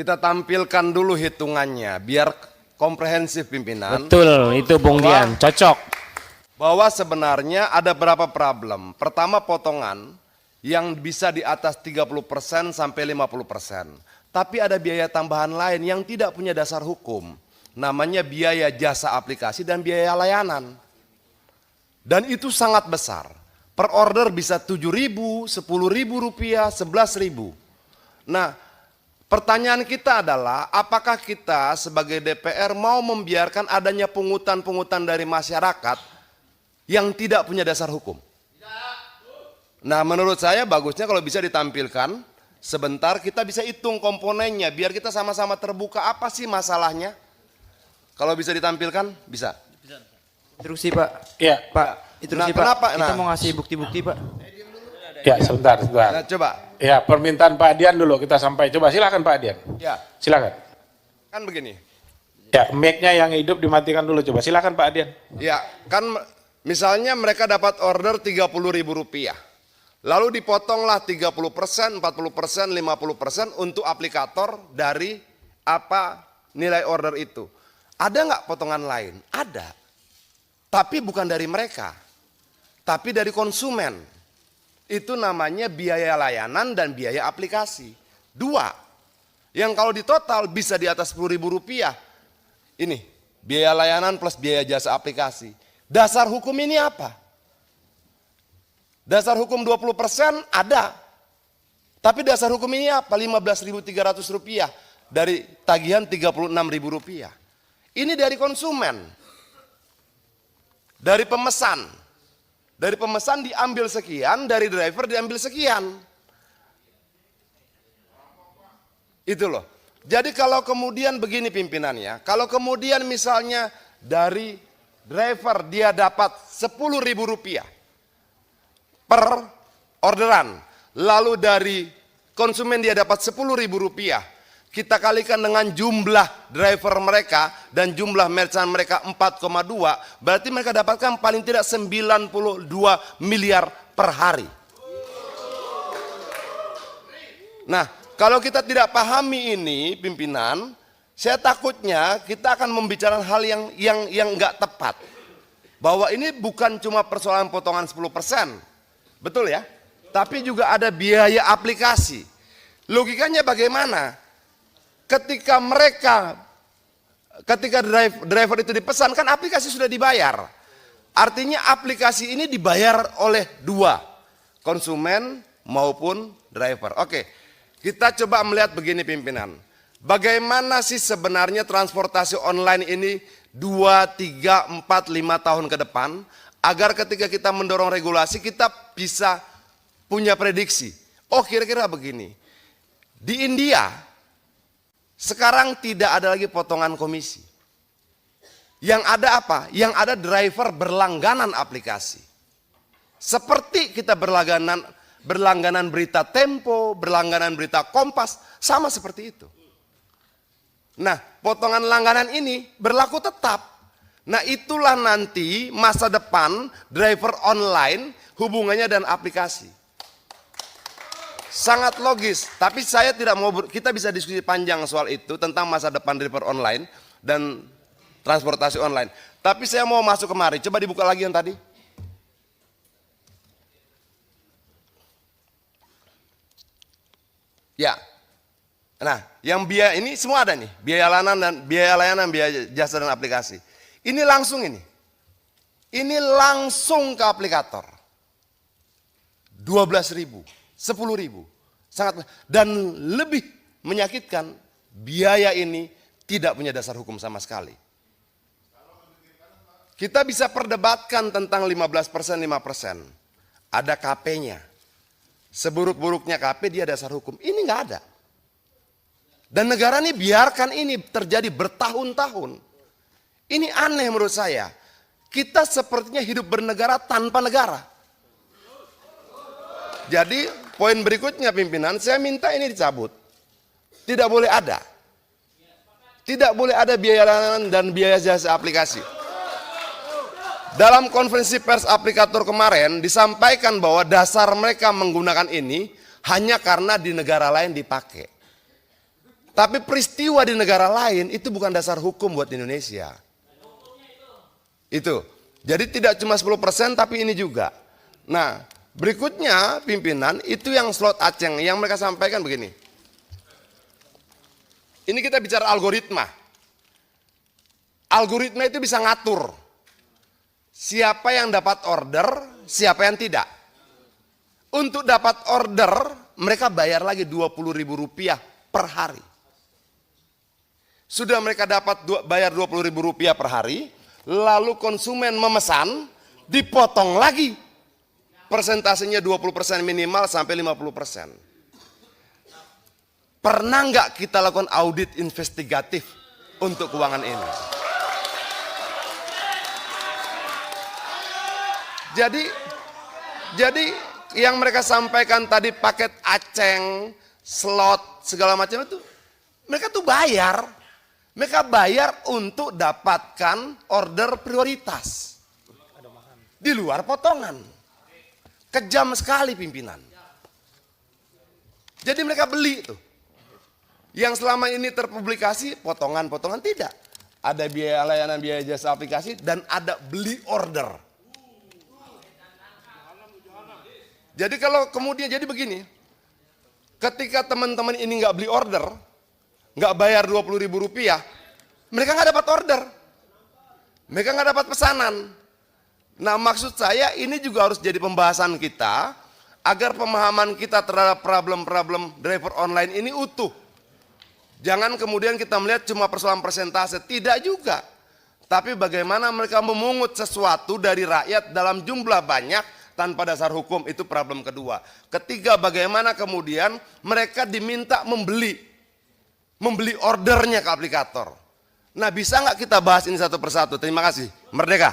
Kita tampilkan dulu hitungannya biar komprehensif pimpinan. Betul, itu Bung Dian, cocok. Bahwa sebenarnya ada berapa problem. Pertama potongan yang bisa di atas 30% sampai 50%. Tapi ada biaya tambahan lain yang tidak punya dasar hukum. Namanya biaya jasa aplikasi dan biaya layanan. Dan itu sangat besar. Per order bisa 7.000, 10.000 rupiah, 11.000. Nah, pertanyaan kita adalah apakah kita sebagai DPR mau membiarkan adanya pungutan-pungutan dari masyarakat yang tidak punya dasar hukum? Nah, menurut saya bagusnya kalau bisa ditampilkan sebentar, kita bisa hitung komponennya biar kita sama-sama terbuka apa sih masalahnya. Kalau bisa ditampilkan, bisa. Instruksi Pak. Ya, Pak. Instruksi Pak. kenapa? Kita mau ngasih bukti-bukti Pak. ya sebentar. Nah, coba. Ya, permintaan Pak Dian dulu kita sampai. Coba silakan Pak Dian. Ya, Silakan. kan begini. Ya, mic-nya yang hidup dimatikan dulu. Coba silakan Pak Dian. Ya, kan misalnya mereka dapat order 30.000 rupiah. Lalu dipotonglah 30%, 40%, 50% untuk aplikator dari apa nilai order itu. Ada nggak potongan lain? Ada. Tapi bukan dari mereka. Tapi dari konsumen. Itu namanya biaya layanan dan biaya aplikasi. Dua. Yang kalau ditotal bisa di atas 10.000 rupiah. Ini, biaya layanan plus biaya jasa aplikasi. Dasar hukum ini apa? Dasar hukum 20% ada. Tapi dasar hukum ini apa? 15.300 rupiah dari tagihan 36.000 rupiah. Ini dari konsumen. Dari pemesan. Dari pemesan diambil sekian, dari driver diambil sekian. Itu loh. Jadi kalau kemudian begini pimpinannya, kalau kemudian misalnya dari driver dia dapat 10.000 rupiah per orderan, lalu dari konsumen dia dapat 10.000 rupiah, kita kalikan dengan jumlah driver mereka dan jumlah merchant mereka 4,2, berarti mereka dapatkan paling tidak 92 miliar per hari. Nah, kalau kita tidak pahami ini pimpinan, saya takutnya kita akan membicarakan hal yang enggak tepat. Bahwa ini bukan cuma persoalan potongan 10%. Betul ya? Tapi juga ada biaya aplikasi. Logikanya bagaimana? Ketika driver itu dipesan, kan aplikasi sudah dibayar. Artinya aplikasi ini dibayar oleh dua, konsumen maupun driver. Oke, kita coba melihat begini pimpinan. Bagaimana sih sebenarnya transportasi online ini 2, 3, 4, 5 tahun ke depan, agar ketika kita mendorong regulasi kita bisa punya prediksi. Oh, kira-kira begini. Di India sekarang tidak ada lagi potongan komisi. Yang ada apa? Yang ada driver berlangganan aplikasi. Seperti kita berlangganan berita Tempo, berlangganan berita Kompas, sama seperti itu. Nah, potongan langganan ini berlaku tetap. Nah, itulah nanti masa depan driver online hubungannya dan aplikasi. Sangat logis, tapi saya tidak mau, kita bisa diskusi panjang soal itu tentang masa depan driver online dan transportasi online. Tapi saya mau masuk kemari, coba dibuka lagi yang tadi. Ya. Nah, yang biaya ini semua ada nih, biaya layanan, biaya jasa dan aplikasi. Ini langsung ini. Ini langsung ke aplikator. 12.000, 10.000. Sangat, dan lebih menyakitkan, biaya ini tidak punya dasar hukum sama sekali. Kita bisa perdebatkan tentang 15%, 5%. Ada KP-nya. Seburuk-buruknya KP dia dasar hukum. Ini nggak ada. Dan negara ini biarkan ini terjadi bertahun-tahun. Ini aneh menurut saya. Kita sepertinya hidup bernegara tanpa negara. Jadi poin berikutnya pimpinan, saya minta ini dicabut. Tidak boleh ada. Tidak boleh ada biaya layanan dan biaya jasa aplikasi. Dalam konferensi pers aplikator kemarin disampaikan bahwa dasar mereka menggunakan ini hanya karena di negara lain dipakai. Tapi peristiwa di negara lain itu bukan dasar hukum buat Indonesia. Itu. Jadi tidak cuma 10% tapi ini juga. Nah, berikutnya pimpinan itu yang slot Aceng yang mereka sampaikan begini. Ini kita bicara algoritma. Algoritma itu bisa ngatur siapa yang dapat order, siapa yang tidak. Untuk dapat order, mereka bayar lagi Rp20.000 per hari. Sudah mereka dapat bayar Rp20.000 per hari, lalu konsumen memesan, dipotong lagi. Persentasenya 20% minimal sampai 50%. Pernah nggak kita lakukan audit investigatif untuk keuangan ini? Jadi yang mereka sampaikan tadi paket Aceng, slot, segala macam itu, mereka tuh bayar. Mereka bayar untuk dapatkan order prioritas. Di luar potongan. Kejam sekali pimpinan. Jadi mereka beli tuh. Yang selama ini terpublikasi, potongan-potongan tidak. Ada biaya layanan, biaya jasa aplikasi, dan ada beli order. Jadi kalau kemudian jadi begini, ketika teman-teman ini nggak beli order, nggak bayar Rp20.000, mereka nggak dapat order, mereka nggak dapat pesanan. Nah maksud saya ini juga harus jadi pembahasan kita, agar pemahaman kita terhadap problem-problem driver online ini utuh. Jangan kemudian kita melihat cuma persoalan persentase, tidak juga. Tapi bagaimana mereka memungut sesuatu dari rakyat dalam jumlah banyak, tanpa dasar hukum, itu problem kedua. Ketiga, bagaimana kemudian mereka diminta membeli ordernya ke aplikator. Nah bisa nggak kita bahas ini satu persatu? Terima kasih. Merdeka.